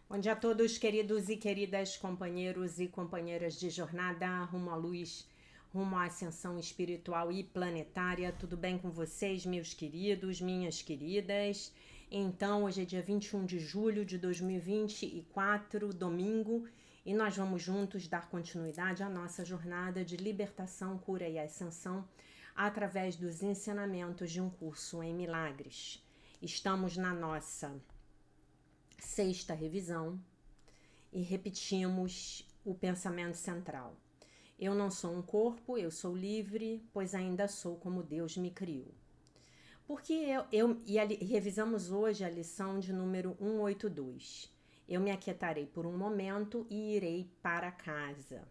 Bom dia a todos, queridos e queridas companheiros e companheiras de jornada rumo à luz, rumo à ascensão espiritual e planetária. Tudo bem com vocês, meus queridos, minhas queridas? Então, hoje é dia 21 de julho de 2024, domingo, e nós vamos juntos dar continuidade à nossa jornada de libertação, cura e ascensão através dos ensinamentos de um curso em milagres. Estamos na nossa sexta revisão e repetimos o pensamento central. Eu não sou um corpo, eu sou livre, pois ainda sou como Deus me criou. Porque revisamos hoje a lição de número 182. Eu me aquietarei por um momento e irei para casa.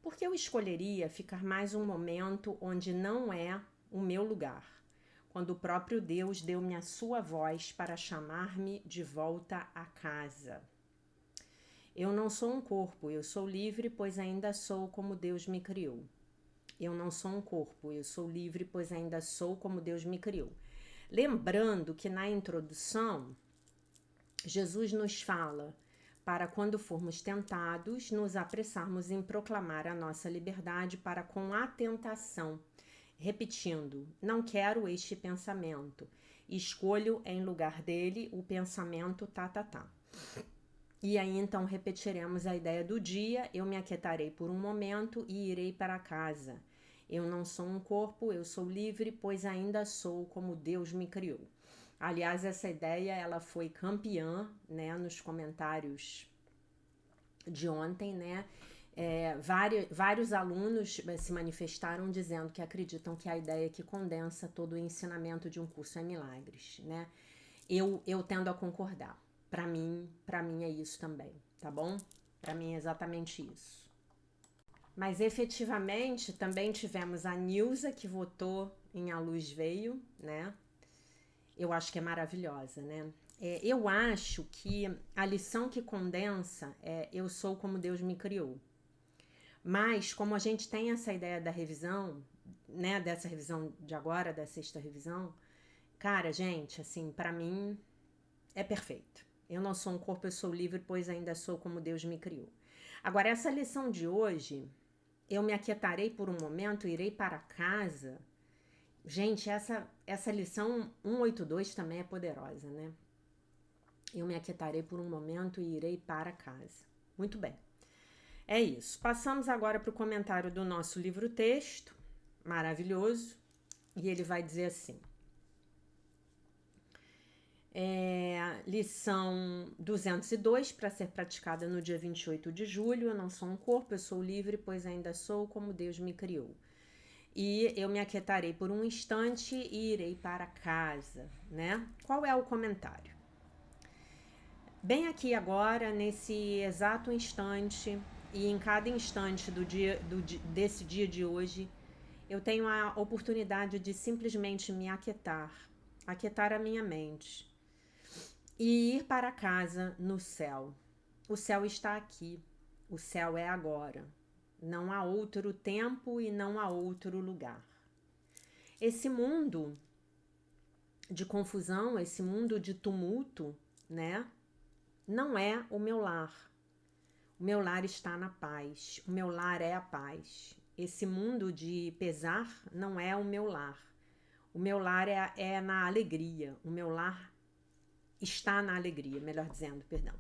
Porque eu escolheria ficar mais um momento onde não é o meu lugar, quando o próprio Deus deu-me a sua voz para chamar-me de volta a casa. Eu não sou um corpo, eu sou livre, pois ainda sou como Deus me criou. Eu não sou um corpo, eu sou livre, pois ainda sou como Deus me criou. Lembrando que na introdução, Jesus nos fala para quando formos tentados, nos apressarmos em proclamar a nossa liberdade para com a tentação, repetindo: não quero este pensamento, escolho em lugar dele o pensamento tá. E aí então repetiremos a ideia do dia: eu me aquietarei por um momento e irei para casa. Eu não sou um corpo, eu sou livre, pois ainda sou como Deus me criou. Aliás, essa ideia ela foi campeã, né, nos comentários de ontem, né? Vários alunos se manifestaram dizendo que acreditam que a ideia que condensa todo o ensinamento de um curso é milagres, né? Eu tendo a concordar. Para mim é isso também, tá bom? Para mim é exatamente isso. Mas efetivamente também tivemos a Nilza que votou em A Luz Veio, né? Eu acho que é maravilhosa, né? Eu acho que a lição que condensa é eu sou como Deus me criou. Mas como a gente tem essa ideia da revisão, né, dessa revisão de agora, da sexta revisão, cara, gente, assim, para mim é perfeito. Eu não sou um corpo, eu sou livre, pois ainda sou como Deus me criou. Agora, essa lição de hoje, eu me aquietarei por um momento, irei para casa. Gente, essa lição 182 também é poderosa, né? Eu me aquietarei por um momento e irei para casa. Muito bem. É isso. Passamos agora para o comentário do nosso livro-texto, maravilhoso, e ele vai dizer assim: lição 202, para ser praticada no dia 28 de julho. Eu não sou um corpo, eu sou livre, pois ainda sou como Deus me criou. E eu me aquietarei por um instante e irei para casa, né? Qual é o comentário? Bem aqui agora, nesse exato instante, e em cada instante desse dia de hoje, eu tenho a oportunidade de simplesmente me aquietar a minha mente e ir para casa no céu. O céu está aqui, o céu é agora. Não há outro tempo e não há outro lugar. Esse mundo de confusão, esse mundo de tumulto, né? Não é o meu lar. O meu lar está na paz. O meu lar é a paz. Esse mundo de pesar não é o meu lar. O meu lar é na alegria. O meu lar está na alegria, melhor dizendo, perdão.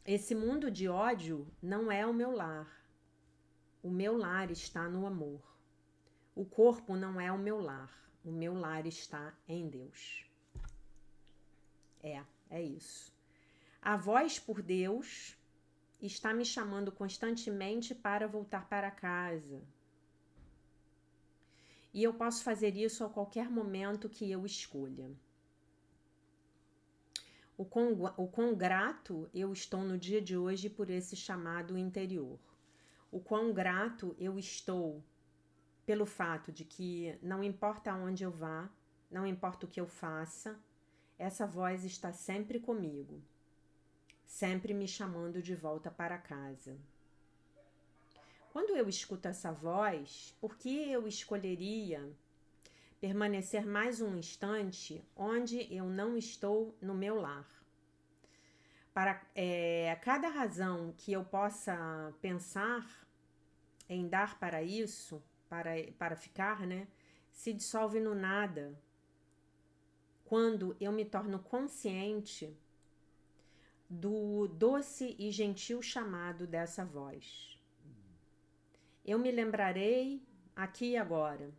Esse mundo de ódio não é o meu lar. O meu lar está no amor. O corpo não é o meu lar. O meu lar está em Deus. É isso. A voz por Deus está me chamando constantemente para voltar para casa. E eu posso fazer isso a qualquer momento que eu escolha. O quão grato eu estou no dia de hoje por esse chamado interior. O quão grato eu estou pelo fato de que não importa aonde eu vá, não importa o que eu faça, essa voz está sempre comigo, sempre me chamando de volta para casa. Quando eu escuto essa voz, por que eu escolheria permanecer mais um instante onde eu não estou no meu lar? para cada razão que eu possa pensar em dar para isso, para ficar, né, se dissolve no nada quando eu me torno consciente do doce e gentil chamado dessa voz. Eu me lembrarei aqui e agora,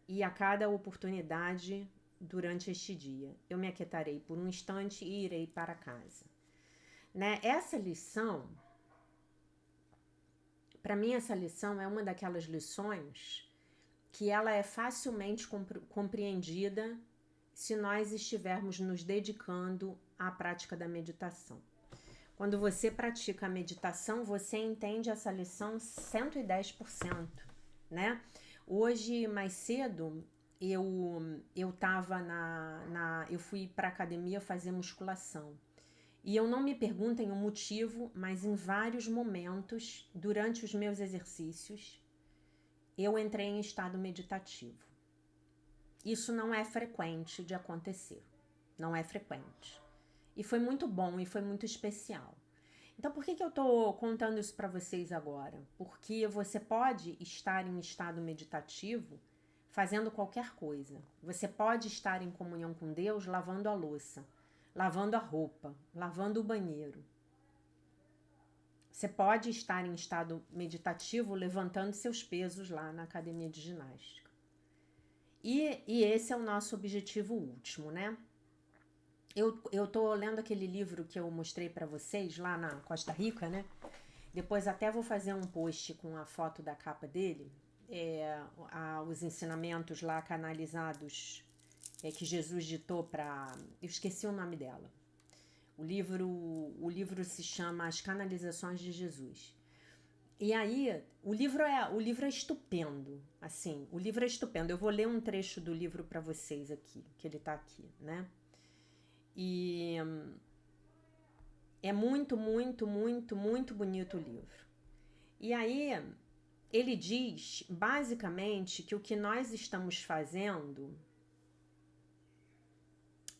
e a cada oportunidade durante este dia. Eu me aquietarei por um instante e irei para casa. Né? Essa lição, para mim essa lição é uma daquelas lições que ela é facilmente compreendida se nós estivermos nos dedicando à prática da meditação. Quando você pratica a meditação, você entende essa lição 110%, né? Hoje, mais cedo, eu tava eu fui para academia fazer musculação. E eu não me perguntem o motivo, mas em vários momentos, durante os meus exercícios, eu entrei em estado meditativo. Isso não é frequente de acontecer. Não é frequente. E foi muito bom e foi muito especial. Então, por que eu tô contando isso para vocês agora? Porque você pode estar em estado meditativo fazendo qualquer coisa. Você pode estar em comunhão com Deus lavando a louça, lavando a roupa, lavando o banheiro. Você pode estar em estado meditativo levantando seus pesos lá na academia de ginástica. E esse é o nosso objetivo último, né? Eu tô lendo aquele livro que eu mostrei para vocês lá na Costa Rica, né? Depois até vou fazer um post com a foto da capa dele, os ensinamentos lá canalizados que Jesus ditou para... Eu esqueci o nome dela. O livro se chama As Canalizações de Jesus. E aí, o livro é estupendo, assim, o livro é estupendo. Eu vou ler um trecho do livro para vocês aqui, que ele tá aqui, né? E é muito, muito, muito, muito bonito o livro. E aí, ele diz, basicamente, que o que nós estamos fazendo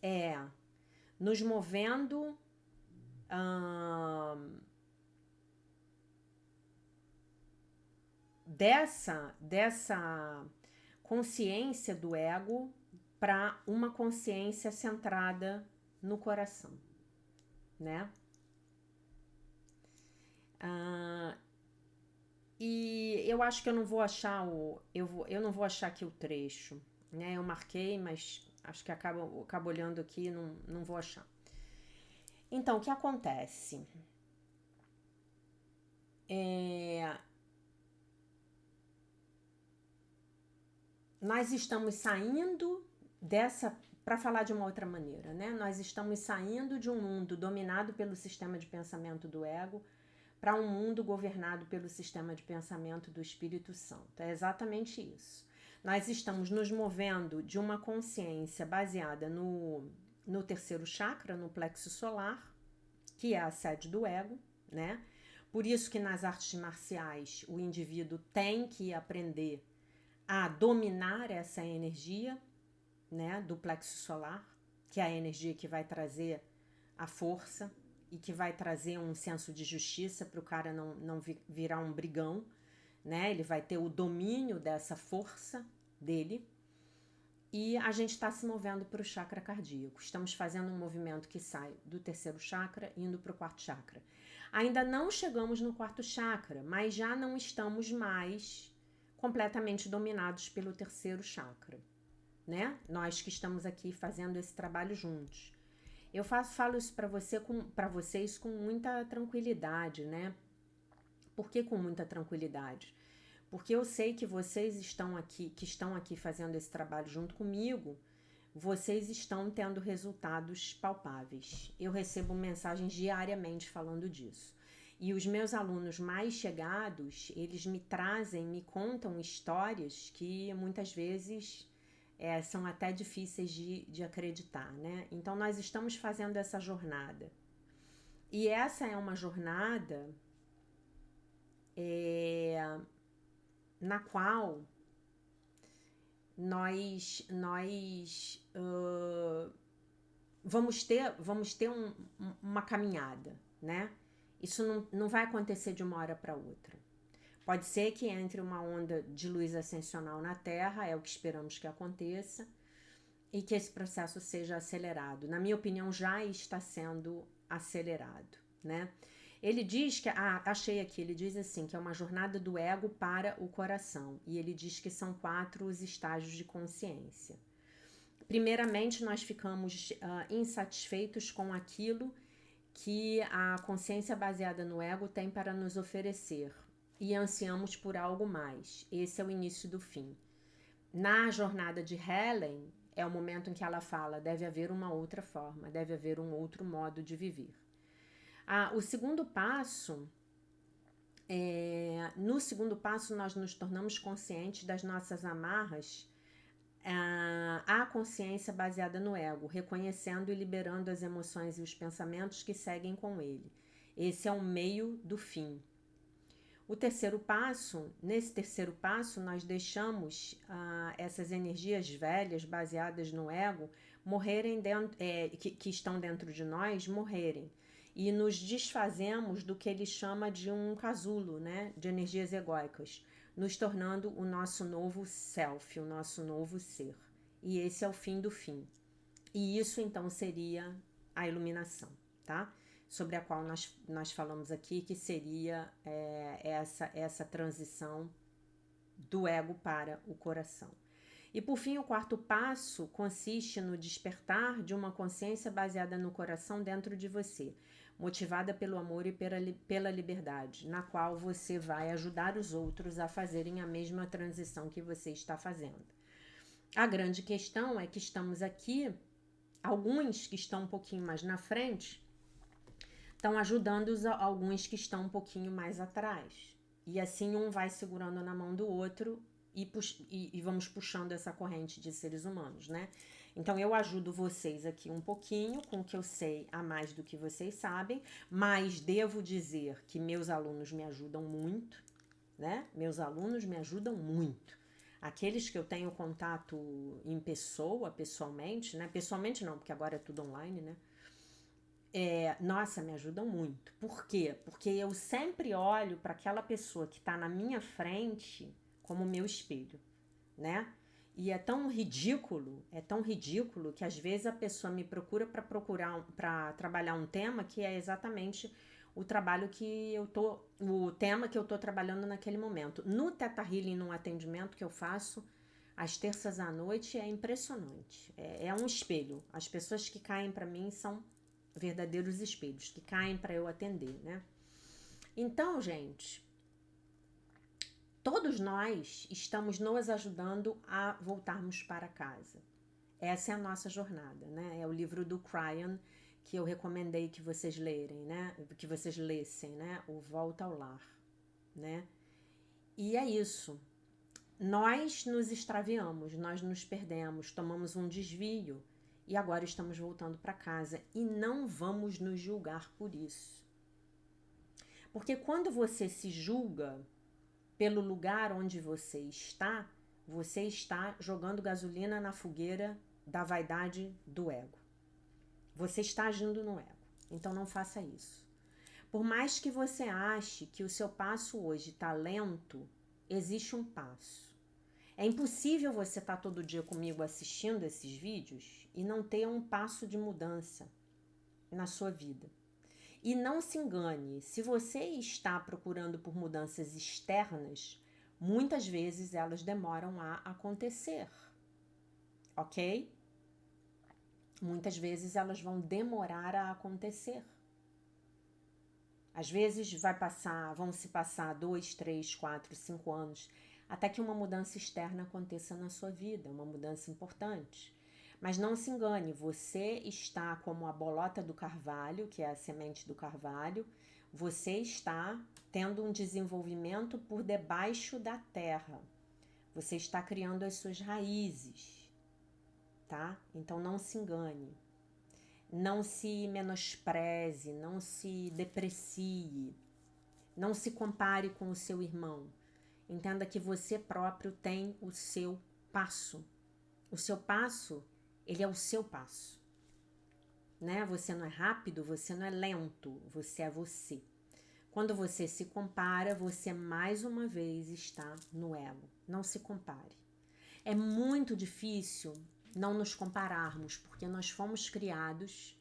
é nos movendo dessa consciência do ego para uma consciência centrada no coração, né? E eu acho que eu não vou achar eu não vou achar aqui o trecho, né? Eu marquei, mas acho que acabo olhando aqui e não vou achar. Então, o que acontece? Nós estamos saindo para falar de uma outra maneira, né? Nós estamos saindo de um mundo dominado pelo sistema de pensamento do ego para um mundo governado pelo sistema de pensamento do Espírito Santo. É exatamente isso. Nós estamos nos movendo de uma consciência baseada no terceiro chakra, no plexo solar, que é a sede do ego, né? Por isso que nas artes marciais o indivíduo tem que aprender a dominar essa energia, né, do plexo solar, que é a energia que vai trazer a força e que vai trazer um senso de justiça para o cara não virar um brigão, né? Ele vai ter o domínio dessa força dele. E a gente está se movendo para o chakra cardíaco. Estamos fazendo um movimento que sai do terceiro chakra indo para o quarto chakra. Ainda não chegamos no quarto chakra, mas já não estamos mais completamente dominados pelo terceiro chakra, né? Nós que estamos aqui fazendo esse trabalho juntos. Eu falo isso para vocês com muita tranquilidade, né? Por que com muita tranquilidade? Porque eu sei que vocês estão aqui fazendo esse trabalho junto comigo, vocês estão tendo resultados palpáveis. Eu recebo mensagens diariamente falando disso. E os meus alunos mais chegados, eles me contam histórias que muitas vezes são até difíceis de acreditar, né? Então, nós estamos fazendo essa jornada. E essa é uma jornada na qual nós vamos ter uma caminhada, né? Isso não vai acontecer de uma hora para outra. Pode ser que entre uma onda de luz ascensional na Terra, é o que esperamos que aconteça, e que esse processo seja acelerado. Na minha opinião, já está sendo acelerado, né? Ele diz que, achei aqui, ele diz assim, que é uma jornada do ego para o coração, e ele diz que são 4 os estágios de consciência. Primeiramente, nós ficamos insatisfeitos com aquilo que a consciência baseada no ego tem para nos oferecer e ansiamos por algo mais. Esse é o início do fim. Na jornada de Helen, é o momento em que ela fala: deve haver uma outra forma, deve haver um outro modo de viver. O segundo passo, no segundo passo, nós nos tornamos conscientes das nossas amarras à consciência baseada no ego, reconhecendo e liberando as emoções e os pensamentos que seguem com ele. Esse é o meio do fim. O terceiro passo, nesse terceiro passo, nós deixamos essas energias velhas baseadas no ego morrerem dentro, que estão dentro de nós, morrerem. E nos desfazemos do que ele chama de um casulo, né, de energias egóicas, nos tornando o nosso novo self, o nosso novo ser. E esse é o fim do fim. E isso então seria a iluminação, tá? Sobre a qual nós falamos aqui, que seria essa transição do ego para o coração. E por fim, o quarto passo consiste no despertar de uma consciência baseada no coração dentro de você, motivada pelo amor e pela liberdade, na qual você vai ajudar os outros a fazerem a mesma transição que você está fazendo. A grande questão é que estamos aqui, alguns que estão um pouquinho mais na frente, estão ajudando alguns que estão um pouquinho mais atrás. E assim um vai segurando na mão do outro e vamos puxando essa corrente de seres humanos, né? Então eu ajudo vocês aqui um pouquinho com o que eu sei a mais do que vocês sabem, mas devo dizer que meus alunos me ajudam muito, né? Meus alunos me ajudam muito. Aqueles que eu tenho contato em pessoa, pessoalmente, né? Pessoalmente não, porque agora é tudo online, né? Nossa, me ajudam muito. Por quê? Porque eu sempre olho para aquela pessoa que está na minha frente como meu espelho, né? E é tão ridículo que às vezes a pessoa me procura para trabalhar um tema que é exatamente o tema que eu tô trabalhando naquele momento. No Theta Healing, num atendimento que eu faço às terças à noite, é impressionante. É um espelho. As pessoas que caem para mim são verdadeiros espelhos, que caem para eu atender, né? Então, gente, todos nós estamos nos ajudando a voltarmos para casa. Essa é a nossa jornada, né? É o livro do Cryan que eu recomendei que vocês lerem, né? Que vocês lessem, né? O Volta ao Lar, né? E é isso. Nós nos extraviamos, nós nos perdemos, tomamos um desvio e agora estamos voltando para casa e não vamos nos julgar por isso. Porque quando você se julga pelo lugar onde você está jogando gasolina na fogueira da vaidade do ego. Você está agindo no ego. Então não faça isso. Por mais que você ache que o seu passo hoje está lento, existe um passo. É impossível você estar todo dia comigo assistindo esses vídeos e não ter um passo de mudança na sua vida. E não se engane, se você está procurando por mudanças externas, muitas vezes elas demoram a acontecer, ok? Muitas vezes elas vão demorar a acontecer. Às vezes vão se passar 2, 3, 4, 5 anos, até que uma mudança externa aconteça na sua vida, uma mudança importante. Mas não se engane, você está como a bolota do carvalho, que é a semente do carvalho, você está tendo um desenvolvimento por debaixo da terra. Você está criando as suas raízes, tá? Então não se engane. Não se menospreze, não se deprecie, não se compare com o seu irmão. Entenda que você próprio tem o seu passo. O seu passo, ele é o seu passo. né? Você não é rápido, você não é lento, você é você. Quando você se compara, você mais uma vez está no ego. Não se compare. É muito difícil não nos compararmos, porque nós fomos criados,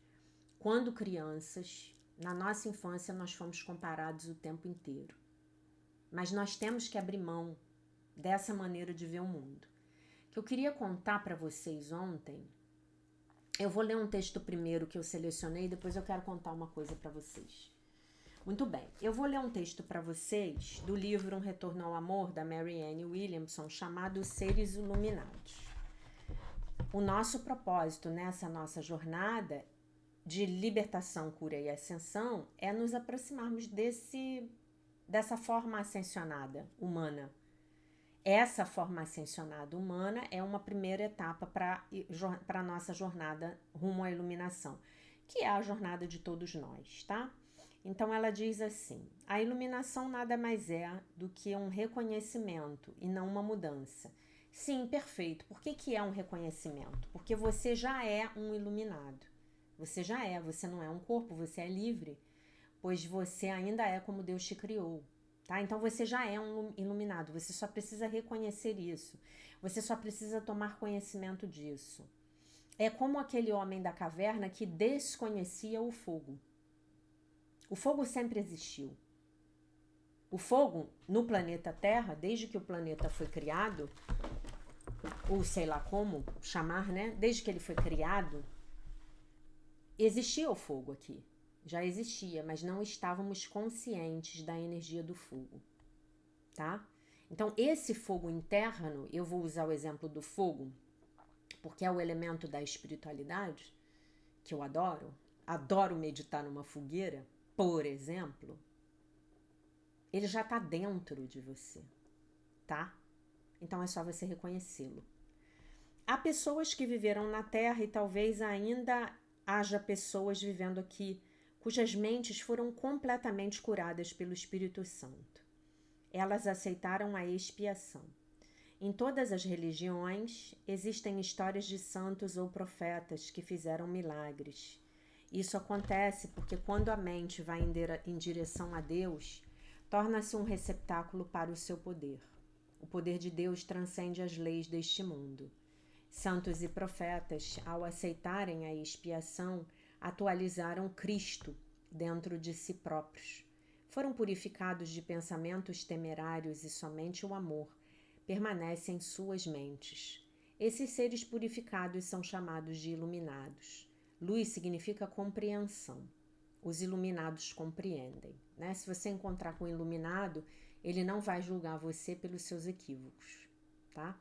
quando crianças, na nossa infância, nós fomos comparados o tempo inteiro. Mas nós temos que abrir mão dessa maneira de ver o mundo. O que eu queria contar para vocês ontem, eu vou ler um texto primeiro que eu selecionei, depois eu quero contar uma coisa para vocês. Muito bem, eu vou ler um texto para vocês do livro Um Retorno ao Amor, da Marianne Williamson, chamado Seres Iluminados. O nosso propósito nessa nossa jornada de libertação, cura e ascensão é nos aproximarmos dessa forma ascensionada humana. Essa forma ascensionada humana é uma primeira etapa para a nossa jornada rumo à iluminação, que é a jornada de todos nós, tá? Então ela diz assim: a iluminação nada mais é do que um reconhecimento e não uma mudança. Sim, perfeito. Por que é um reconhecimento? Porque você já é um iluminado. Você já é, você não é um corpo, você é livre, pois você ainda é como Deus te criou. Tá? Então você já é um iluminado, você só precisa reconhecer isso. Você só precisa tomar conhecimento disso. É como aquele homem da caverna que desconhecia o fogo. O fogo sempre existiu. O fogo no planeta Terra, desde que o planeta foi criado, ou sei lá como chamar, né? Desde que ele foi criado, existia o fogo aqui. Já existia, mas não estávamos conscientes da energia do fogo, tá? Então, esse fogo interno, eu vou usar o exemplo do fogo, porque é o elemento da espiritualidade, que eu adoro. Adoro meditar numa fogueira, por exemplo. Ele já está dentro de você, tá? Então é só você reconhecê-lo. Há pessoas que viveram na Terra e talvez ainda haja pessoas vivendo aqui cujas mentes foram completamente curadas pelo Espírito Santo. Elas aceitaram a expiação. Em todas as religiões existem histórias de santos ou profetas que fizeram milagres. Isso acontece porque quando a mente vai em direção a Deus, torna-se um receptáculo para o seu poder. O poder de Deus transcende as leis deste mundo. Santos e profetas, ao aceitarem a expiação, atualizaram Cristo dentro de si próprios. Foram purificados de pensamentos temerários e somente o amor permanece em suas mentes. Esses seres purificados são chamados de iluminados. Luz significa compreensão. Os iluminados compreendem, né? Se você encontrar com um iluminado, ele não vai julgar você pelos seus equívocos, tá?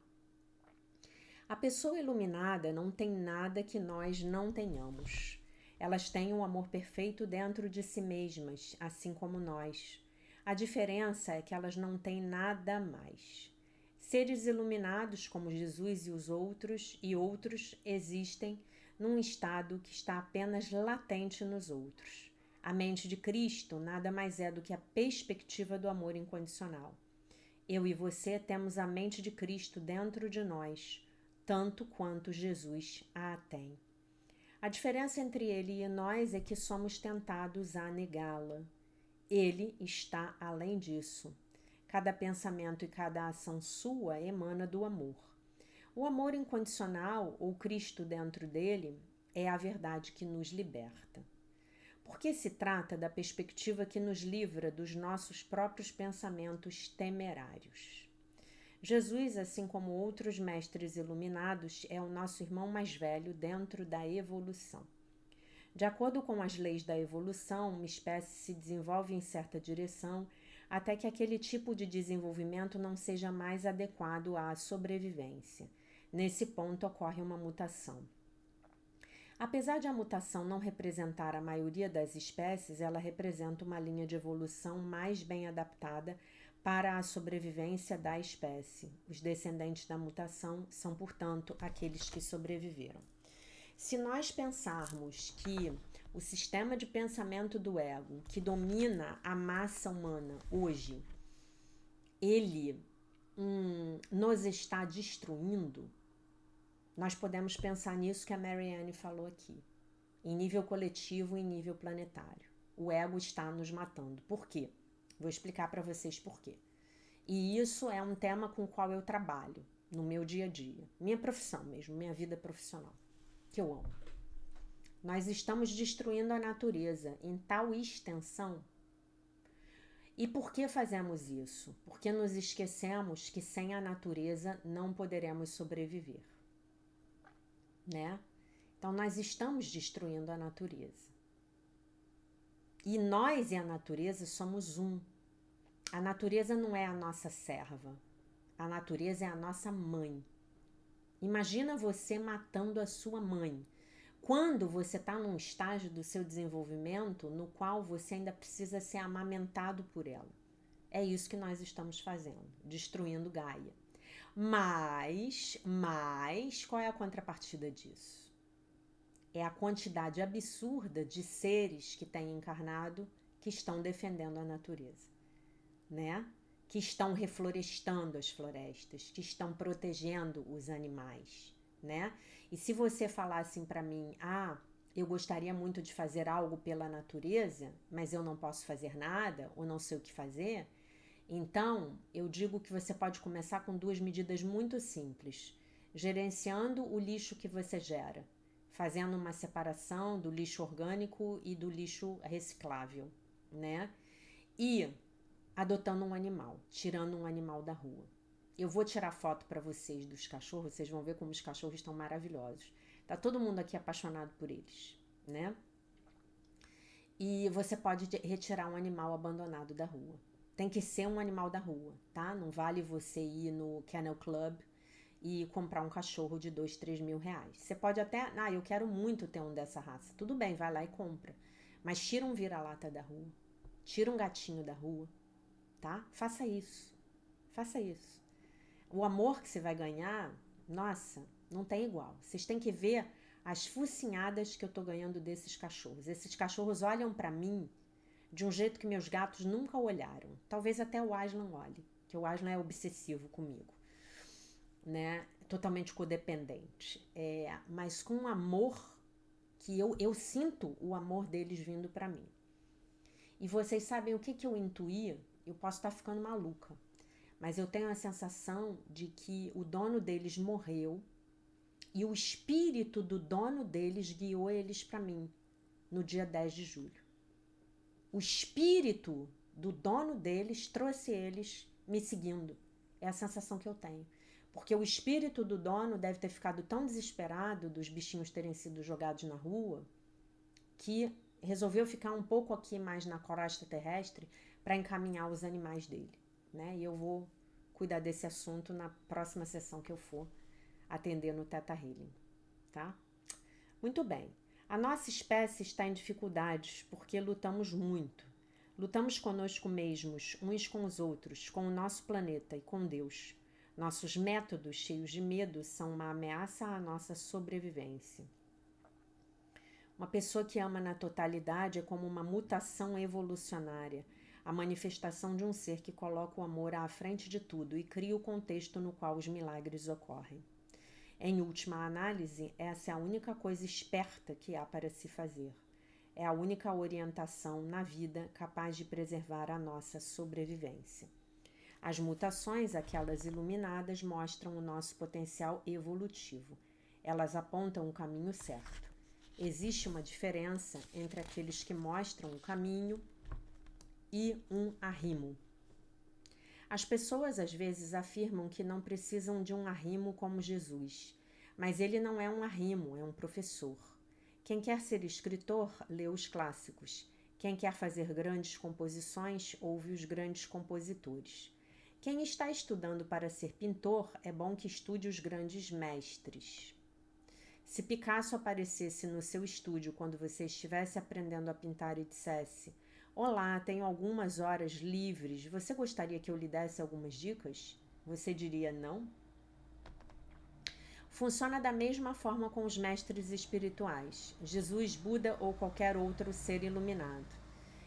A pessoa iluminada não tem nada que nós não tenhamos. Elas têm um amor perfeito dentro de si mesmas, assim como nós. A diferença é que elas não têm nada mais. Seres iluminados como Jesus e outros existem num estado que está apenas latente nos outros. A mente de Cristo nada mais é do que a perspectiva do amor incondicional. Eu e você temos a mente de Cristo dentro de nós, tanto quanto Jesus a tem. A diferença entre ele e nós é que somos tentados a negá-la. Ele está além disso. Cada pensamento e cada ação sua emana do amor. O amor incondicional, ou Cristo dentro dele, é a verdade que nos liberta. Porque se trata da perspectiva que nos livra dos nossos próprios pensamentos temerários. Jesus, assim como outros mestres iluminados, é o nosso irmão mais velho dentro da evolução. De acordo com as leis da evolução, uma espécie se desenvolve em certa direção até que aquele tipo de desenvolvimento não seja mais adequado à sobrevivência. Nesse ponto ocorre uma mutação. Apesar de a mutação não representar a maioria das espécies, ela representa uma linha de evolução mais bem adaptada para a sobrevivência da espécie. Os descendentes da mutação são, portanto, aqueles que sobreviveram. Se nós pensarmos que o sistema de pensamento do ego, que domina a massa humana hoje, ele nos está destruindo, nós podemos pensar nisso que a Marianne falou aqui. em nível coletivo e em nível planetário. O ego está nos matando. Por quê? Vou explicar para vocês por quê. E isso é um tema com o qual eu trabalho no meu dia a dia. Minha profissão mesmo, minha vida profissional, que eu amo. Nós estamos destruindo a natureza em tal extensão. E por que fazemos isso? Porque nos esquecemos que sem a natureza não poderemos sobreviver, né? Então nós estamos destruindo a natureza. E nós e a natureza somos um. A natureza não é a nossa serva. A natureza é a nossa mãe. Imagina você matando a sua mãe. Quando você está num estágio do seu desenvolvimento no qual você ainda precisa ser amamentado por ela. É isso que nós estamos fazendo, destruindo Gaia. Mas, qual é a contrapartida disso? É a quantidade absurda de seres que têm encarnado que estão defendendo a natureza, né? Que estão reflorestando as florestas, que estão protegendo os animais, né? E se você falar assim para mim, eu gostaria muito de fazer algo pela natureza, mas eu não posso fazer nada, ou não sei o que fazer, então eu digo que você pode começar com 2 medidas muito simples, gerenciando o lixo que você gera, fazendo uma separação do lixo orgânico e do lixo reciclável, né? E adotando um animal, tirando um animal da rua. Eu vou tirar foto para vocês dos cachorros, vocês vão ver como os cachorros estão maravilhosos. Tá todo mundo aqui apaixonado por eles, né? E você pode retirar um animal abandonado da rua. Tem que ser um animal da rua, tá? Não vale você ir no Kennel Club e comprar um cachorro de 2, 3 mil reais. Você pode até, eu quero muito ter um dessa raça. Tudo bem, vai lá e compra. Mas tira um vira-lata da rua. Tira um gatinho da rua, tá? Faça isso. Faça isso. O amor que você vai ganhar, nossa, não tem igual. Vocês têm que ver as focinhadas que eu tô ganhando desses cachorros. Esses cachorros olham pra mim de um jeito que meus gatos nunca olharam. Talvez até o Aslan olhe, que o Aslan é obsessivo comigo, né? Totalmente codependente. Mas com um amor que eu sinto o amor deles vindo pra mim. E vocês sabem o que eu intuía? Eu posso estar ficando maluca, mas eu tenho a sensação de que o dono deles morreu e o espírito do dono deles guiou eles para mim no dia 10 de julho. O espírito do dono deles trouxe eles me seguindo. É a sensação que eu tenho. Porque o espírito do dono deve ter ficado tão desesperado dos bichinhos terem sido jogados na rua que resolveu ficar um pouco aqui mais na crosta terrestre para encaminhar os animais dele, né? E eu vou cuidar desse assunto na próxima sessão que eu for atender no Theta Healing, tá? Muito bem. A nossa espécie está em dificuldades porque lutamos muito. Lutamos conosco mesmos, uns com os outros, com o nosso planeta e com Deus. Nossos métodos cheios de medo são uma ameaça à nossa sobrevivência. Uma pessoa que ama na totalidade é como uma mutação evolucionária, a manifestação de um ser que coloca o amor à frente de tudo e cria o contexto no qual os milagres ocorrem. Em última análise, essa é a única coisa esperta que há para se fazer. É a única orientação na vida capaz de preservar a nossa sobrevivência. As mutações, aquelas iluminadas, mostram o nosso potencial evolutivo. Elas apontam o caminho certo. Existe uma diferença entre aqueles que mostram o caminho e um arrimo. As pessoas às vezes afirmam que não precisam de um arrimo como Jesus, mas ele não é um arrimo, é um professor. Quem quer ser escritor, lê os clássicos. Quem quer fazer grandes composições, ouve os grandes compositores. Quem está estudando para ser pintor, é bom que estude os grandes mestres. Se Picasso aparecesse no seu estúdio quando você estivesse aprendendo a pintar e dissesse: "Olá, tenho algumas horas livres, você gostaria que eu lhe desse algumas dicas?" Você diria não? Funciona da mesma forma com os mestres espirituais, Jesus, Buda ou qualquer outro ser iluminado.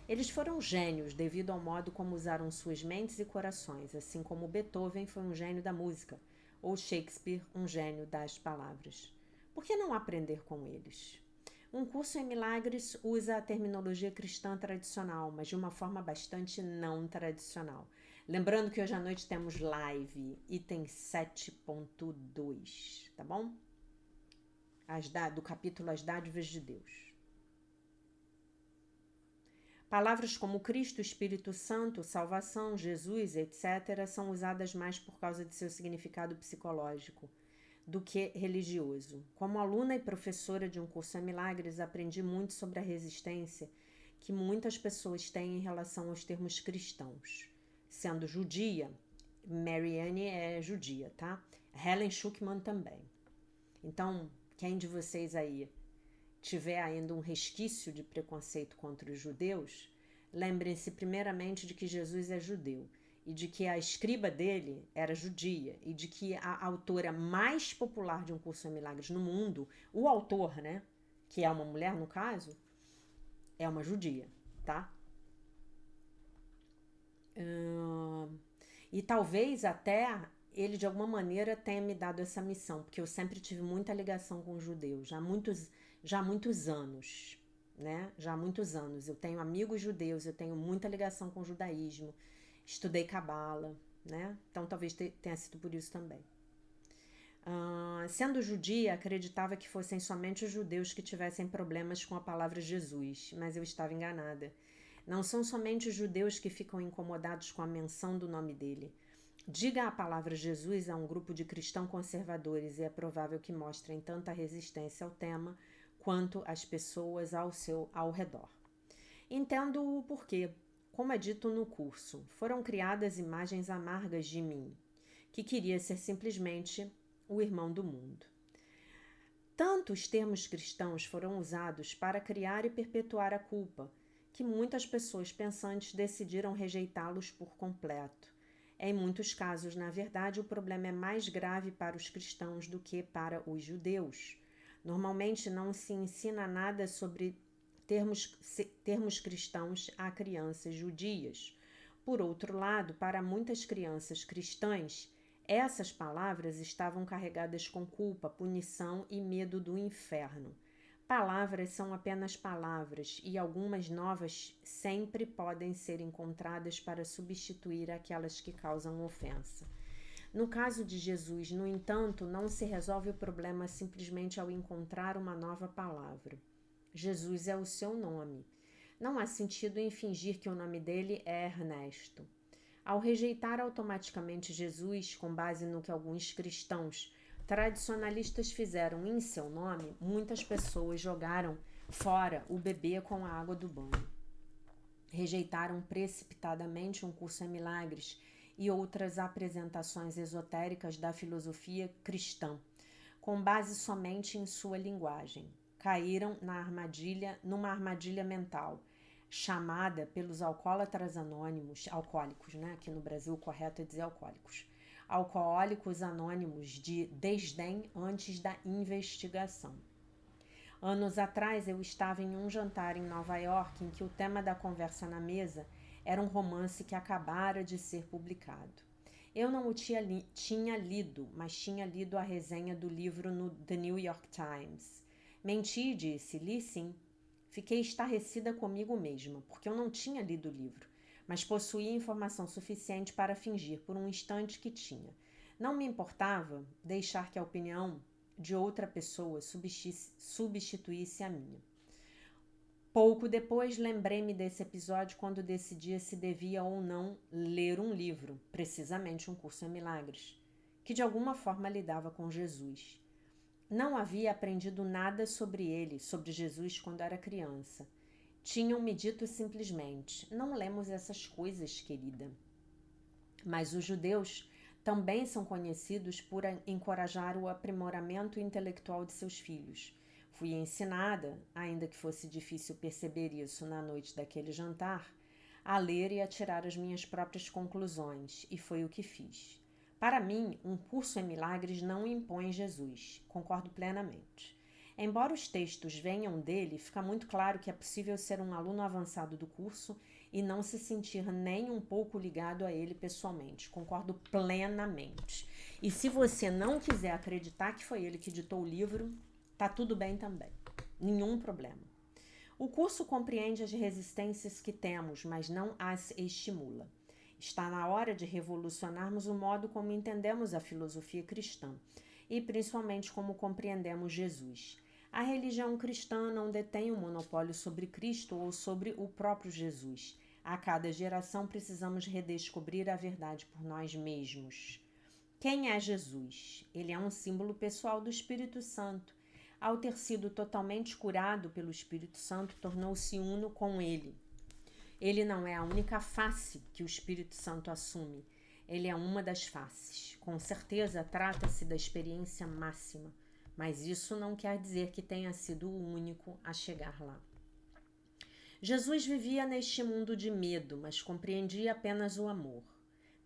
Eles foram gênios devido ao modo como usaram suas mentes e corações, assim como Beethoven foi um gênio da música, ou Shakespeare um gênio das palavras. Por que não aprender com eles? Um curso em milagres usa a terminologia cristã tradicional, mas de uma forma bastante não tradicional. Lembrando que hoje à noite temos live, item 7.2, tá bom? Do capítulo As Dádivas de Deus. Palavras como Cristo, Espírito Santo, salvação, Jesus, etc., são usadas mais por causa de seu significado psicológico do que religioso. Como aluna e professora de um curso em milagres, aprendi muito sobre a resistência que muitas pessoas têm em relação aos termos cristãos. Sendo judia, Marianne é judia, tá? Helen Schuckman também. Então, quem de vocês aí tiver ainda um resquício de preconceito contra os judeus, lembrem-se primeiramente de que Jesus é judeu e de que a escriba dele era judia e de que a autora mais popular de um curso em milagres no mundo, o autor, né, que é uma mulher no caso, é uma judia, tá? E talvez até ele de alguma maneira tenha me dado essa missão, porque eu sempre tive muita ligação com os judeus, já há muitos anos, né? Já há muitos anos. Eu tenho amigos judeus, eu tenho muita ligação com o judaísmo, estudei cabala, né? Então talvez tenha sido por isso também. Sendo judia, acreditava que fossem somente os judeus que tivessem problemas com a palavra Jesus, mas eu estava enganada. Não são somente os judeus que ficam incomodados com a menção do nome dele. Diga a palavra Jesus a um grupo de cristãos conservadores e é provável que mostrem tanta resistência ao tema quanto as pessoas ao redor. Entendo o porquê. Como é dito no curso, foram criadas imagens amargas de mim, que queria ser simplesmente o irmão do mundo. Tanto os termos cristãos foram usados para criar e perpetuar a culpa, que muitas pessoas pensantes decidiram rejeitá-los por completo. Em muitos casos, na verdade, o problema é mais grave para os cristãos do que para os judeus. Normalmente não se ensina nada sobre termos cristãos a crianças judias. Por outro lado, para muitas crianças cristãs, essas palavras estavam carregadas com culpa, punição e medo do inferno. Palavras são apenas palavras e algumas novas sempre podem ser encontradas para substituir aquelas que causam ofensa. No caso de Jesus, no entanto, não se resolve o problema simplesmente ao encontrar uma nova palavra. Jesus é o seu nome. Não há sentido em fingir que o nome dele é Ernesto. Ao rejeitar automaticamente Jesus, com base no que alguns cristãos tradicionalistas fizeram em seu nome, muitas pessoas jogaram fora o bebê com a água do banho. Rejeitaram precipitadamente um curso em milagres e outras apresentações esotéricas da filosofia cristã, com base somente em sua linguagem. Caíram numa armadilha mental, chamada pelos alcoólatras anônimos, alcoólicos, né? Aqui no Brasil o correto é dizer alcoólicos anônimos de desdém antes da investigação. Anos atrás eu estava em um jantar em Nova York em que o tema da conversa na mesa era um romance que acabara de ser publicado. Eu não o tinha lido, mas tinha lido a resenha do livro no The New York Times. Menti e disse, li sim. Fiquei estarrecida comigo mesma, porque eu não tinha lido o livro, mas possuía informação suficiente para fingir por um instante que tinha. Não me importava deixar que a opinião de outra pessoa substituísse a minha. Pouco depois, lembrei-me desse episódio quando decidia se devia ou não ler um livro, precisamente um curso em milagres, que de alguma forma lidava com Jesus. Não havia aprendido nada sobre ele, sobre Jesus, quando era criança. Tinham-me dito simplesmente, não lemos essas coisas, querida. Mas os judeus também são conhecidos por encorajar o aprimoramento intelectual de seus filhos. Fui ensinada, ainda que fosse difícil perceber isso na noite daquele jantar, a ler e a tirar as minhas próprias conclusões, e foi o que fiz. Para mim, um curso em milagres não impõe Jesus, concordo plenamente. Embora os textos venham dele, fica muito claro que é possível ser um aluno avançado do curso e não se sentir nem um pouco ligado a ele pessoalmente, concordo plenamente. E se você não quiser acreditar que foi ele que ditou o livro, tá tudo bem também. nenhum problema. O curso compreende as resistências que temos, mas não as estimula. Está na hora de revolucionarmos o modo como entendemos a filosofia cristã e principalmente como compreendemos Jesus. A religião cristã não detém o monopólio sobre Cristo ou sobre o próprio Jesus. A cada geração precisamos redescobrir a verdade por nós mesmos. Quem é Jesus? Ele é um símbolo pessoal do Espírito Santo. Ao ter sido totalmente curado pelo Espírito Santo, tornou-se uno com ele. Ele não é a única face que o Espírito Santo assume. Ele é uma das faces. Com certeza, trata-se da experiência máxima, mas isso não quer dizer que tenha sido o único a chegar lá. Jesus vivia neste mundo de medo, mas compreendia apenas o amor.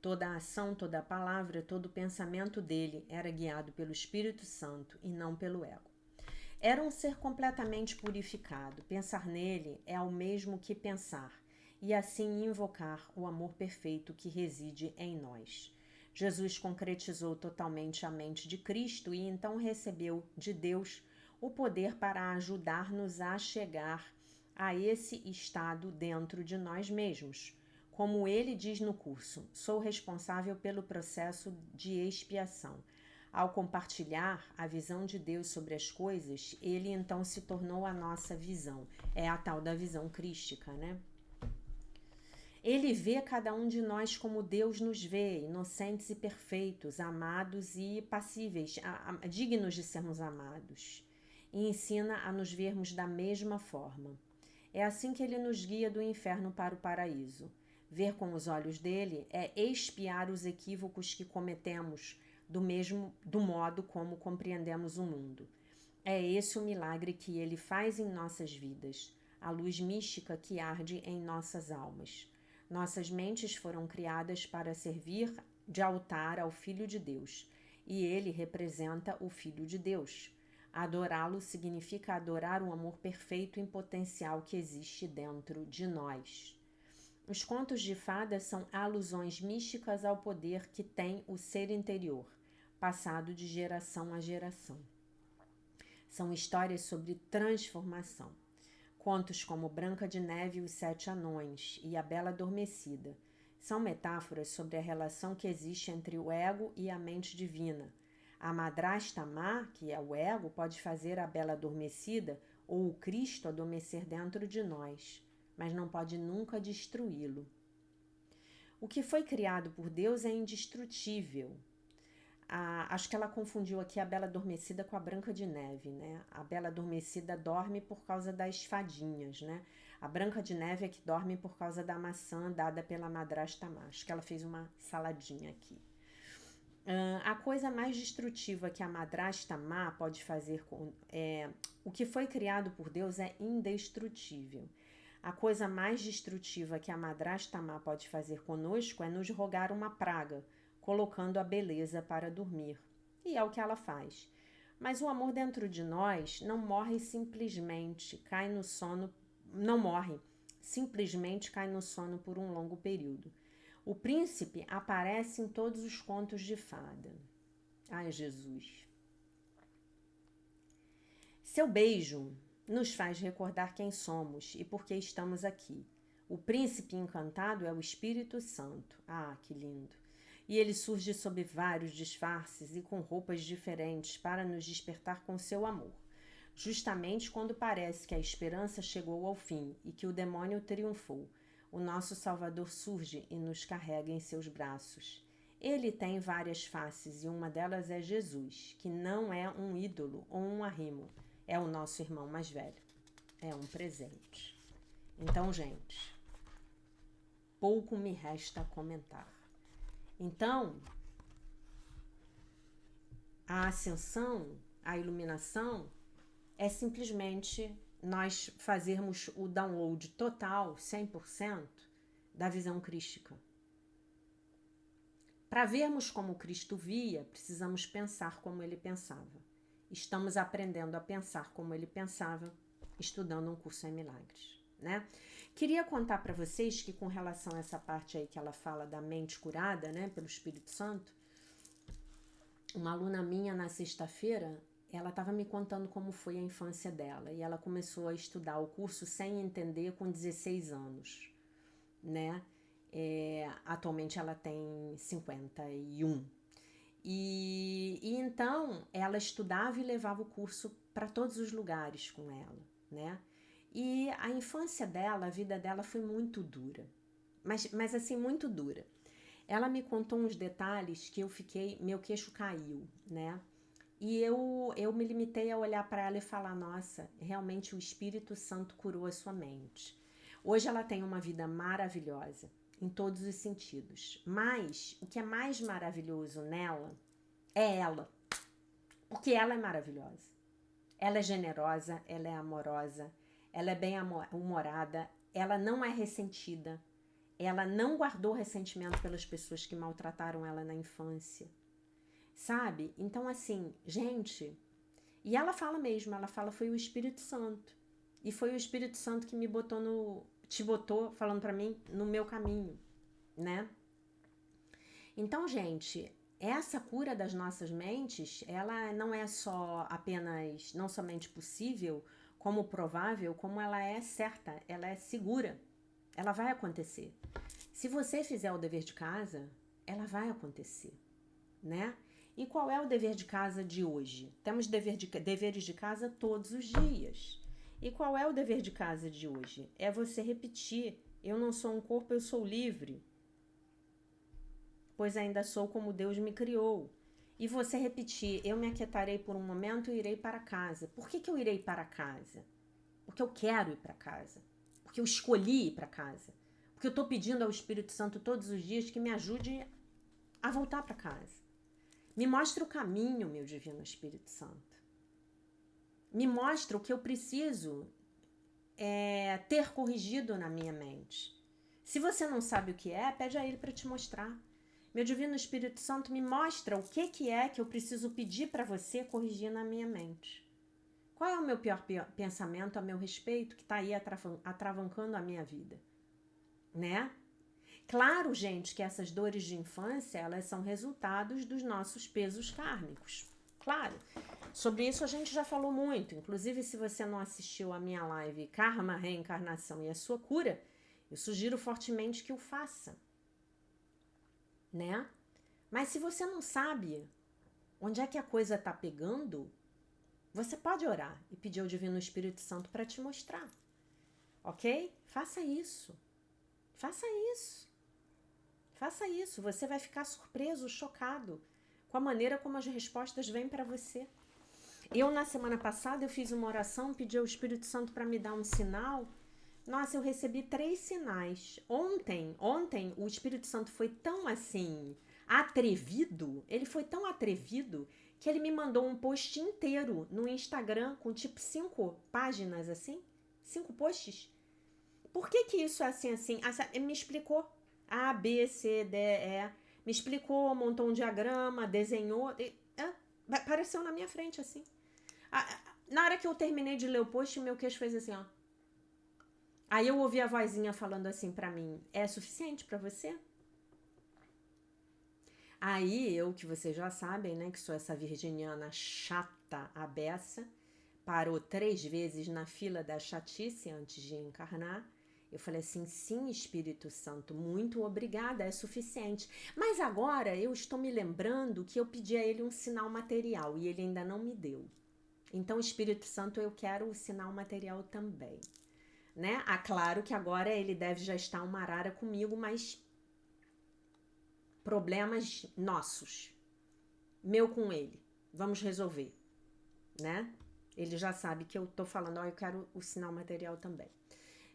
Toda a ação, toda a palavra, todo o pensamento dele era guiado pelo Espírito Santo e não pelo ego. Era um ser completamente purificado. Pensar nele é o mesmo que pensar, e assim invocar o amor perfeito que reside em nós. Jesus concretizou totalmente a mente de Cristo e então recebeu de Deus o poder para ajudar-nos a chegar a esse estado dentro de nós mesmos. Como ele diz no curso, sou responsável pelo processo de expiação. Ao compartilhar a visão de Deus sobre as coisas, ele então se tornou a nossa visão. É a tal da visão crística, né? Ele vê cada um de nós como Deus nos vê, inocentes e perfeitos, amados e passíveis, dignos de sermos amados. E ensina a nos vermos da mesma forma. É assim que ele nos guia do inferno para o paraíso. Ver com os olhos dele é expiar os equívocos que cometemos, do modo como compreendemos o mundo. É esse o milagre que ele faz em nossas vidas, a luz mística que arde em nossas almas. Nossas mentes foram criadas para servir de altar ao Filho de Deus, e ele representa o Filho de Deus. Adorá-lo significa adorar o amor perfeito em potencial que existe dentro de nós. Os contos de fadas são alusões místicas ao poder que tem o ser interior, passado de geração a geração. São histórias sobre transformação. Contos como Branca de Neve e os Sete Anões e A Bela Adormecida são metáforas sobre a relação que existe entre o ego e a mente divina. A madrasta má, que é o ego, pode fazer a Bela Adormecida ou o Cristo adormecer dentro de nós, mas não pode nunca destruí-lo. O que foi criado por Deus é indestrutível. Acho que ela confundiu aqui a Bela Adormecida com a Branca de Neve, né? A Bela Adormecida dorme por causa das fadinhas, né? A Branca de Neve é que dorme por causa da maçã dada pela madrasta má. Acho que ela fez uma saladinha aqui. A coisa mais destrutiva que a madrasta má pode fazer o que foi criado por Deus é indestrutível. A coisa mais destrutiva que a madrasta má pode fazer conosco é nos rogar uma praga, colocando a beleza para dormir. E é o que ela faz. Mas o amor dentro de nós não morre simplesmente, cai no sono, não morre, simplesmente cai no sono por um longo período. O príncipe aparece em todos os contos de fada. Ai, Jesus. Seu beijo nos faz recordar quem somos e por que estamos aqui. O príncipe encantado é o Espírito Santo. Ah, que lindo! E ele surge sob vários disfarces e com roupas diferentes para nos despertar com seu amor. Justamente quando parece que a esperança chegou ao fim e que o demônio triunfou, o nosso Salvador surge e nos carrega em seus braços. Ele tem várias faces e uma delas é Jesus, que não é um ídolo ou um arrimo, é o nosso irmão mais velho. É um presente. Então, gente, pouco me resta comentar. Então, a ascensão, a iluminação, é simplesmente nós fazermos o download total, 100%, da visão crística. Para vermos como Cristo via, precisamos pensar como ele pensava. Estamos aprendendo a pensar como ele pensava, estudando um curso em milagres, né? Queria contar para vocês que com relação a essa parte aí que ela fala da mente curada, né, pelo Espírito Santo, uma aluna minha na sexta-feira, ela estava me contando como foi a infância dela. E ela começou a estudar o curso sem entender com 16 anos, né? Atualmente ela tem 51. E então ela estudava e levava o curso para todos os lugares com ela, né? E a infância dela, a vida dela foi muito dura, mas assim, muito dura. Ela me contou uns detalhes que eu fiquei, meu queixo caiu, né? E eu me limitei a olhar para ela e falar: nossa, realmente o Espírito Santo curou a sua mente. Hoje ela tem uma vida maravilhosa, em todos os sentidos. Mas o que é mais maravilhoso nela é ela. Porque ela é maravilhosa. Ela é generosa, ela é amorosa, ela é bem humorada, ela não é ressentida. Ela não guardou ressentimento pelas pessoas que maltrataram ela na infância. Sabe? Então, assim, gente... E ela fala mesmo, ela fala, foi o Espírito Santo. E foi o Espírito Santo que me botou te botou, falando pra mim, no meu caminho, né? Então, gente, essa cura das nossas mentes, ela não é só apenas, não somente possível, como provável, como ela é certa, ela é segura. Ela vai acontecer. Se você fizer o dever de casa, ela vai acontecer, né? E qual é o dever de casa de hoje? Temos deveres de casa todos os dias. E qual é o dever de casa de hoje? É você repetir: eu não sou um corpo, eu sou livre, pois ainda sou como Deus me criou. E você repetir: eu me aquietarei por um momento e irei para casa. Por que eu irei para casa? Porque eu quero ir para casa. Porque eu escolhi ir para casa. Porque eu estou pedindo ao Espírito Santo todos os dias que me ajude a voltar para casa. Me mostra o caminho, meu Divino Espírito Santo. Me mostra o que eu preciso ter corrigido na minha mente. Se você não sabe o que é, pede a Ele para te mostrar. Meu Divino Espírito Santo, me mostra o que é que eu preciso pedir para você corrigir na minha mente. Qual é o meu pior pensamento a meu respeito que está aí atravancando a minha vida? Né? Claro, gente, que essas dores de infância, elas são resultados dos nossos pesos kármicos. Claro, sobre isso a gente já falou muito. Inclusive, se você não assistiu a minha live Karma, Reencarnação e a Sua Cura, eu sugiro fortemente que o faça, né? Mas se você não sabe onde é que a coisa tá pegando, você pode orar e pedir ao Divino Espírito Santo para te mostrar, ok? Faça isso. Faça isso. Faça isso. Você vai ficar surpreso, chocado com a maneira como as respostas vêm para você. Eu, na semana passada, eu fiz uma oração, pedi ao Espírito Santo para me dar um sinal. Nossa, eu recebi 3 sinais. Ontem, o Espírito Santo foi tão assim, atrevido, ele foi tão atrevido, que ele me mandou um post inteiro no Instagram, com tipo 5 páginas assim, 5 posts. Por que isso é assim? Ele me explicou. A, B, C, D, E. Me explicou, montou um diagrama, desenhou. Apareceu na minha frente assim. Na hora que eu terminei de ler o post, o meu queixo fez assim, ó. Aí eu ouvi a vozinha falando assim pra mim: é suficiente pra você? Aí eu, que vocês já sabem, né, que sou essa virginiana chata, a beça, parou 3 vezes na fila da chatice antes de encarnar. Eu falei assim: sim, Espírito Santo, muito obrigada, é suficiente. Mas agora eu estou me lembrando que eu pedi a ele um sinal material e ele ainda não me deu. Então, Espírito Santo, eu quero o sinal material também, né? Claro que agora ele deve já estar uma arara comigo, mas problemas nossos, meu com ele, vamos resolver, né? Ele já sabe que eu tô falando, eu quero o sinal material também.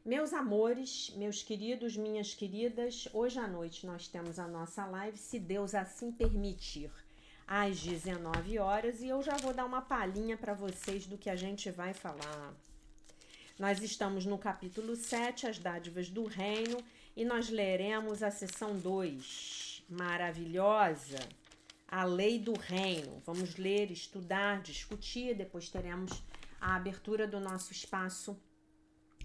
Meus amores, meus queridos, minhas queridas, hoje à noite nós temos a nossa live, se Deus assim permitir, às 19 horas, e eu já vou dar uma palhinha para vocês do que a gente vai falar. Nós estamos no capítulo 7, as dádivas do reino, e nós leremos a seção 2, maravilhosa, a lei do reino. Vamos ler, estudar, discutir, depois teremos a abertura do nosso espaço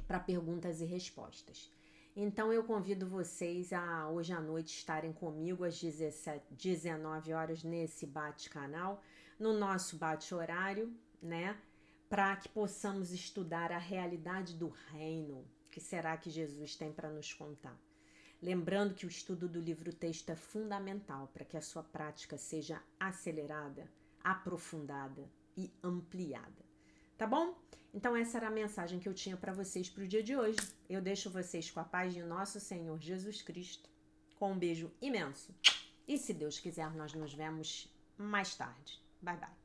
para perguntas e respostas. Então eu convido vocês a hoje à noite estarem comigo às 19 horas nesse bate-canal, no nosso bate-horário, né? Para que possamos estudar a realidade do reino. O que será que Jesus tem para nos contar? Lembrando que o estudo do livro-texto é fundamental para que a sua prática seja acelerada, aprofundada e ampliada. Tá bom? Então essa era a mensagem que eu tinha para vocês para o dia de hoje. Eu deixo vocês com a paz de nosso Senhor Jesus Cristo, com um beijo imenso. E se Deus quiser, nós nos vemos mais tarde. Bye, bye.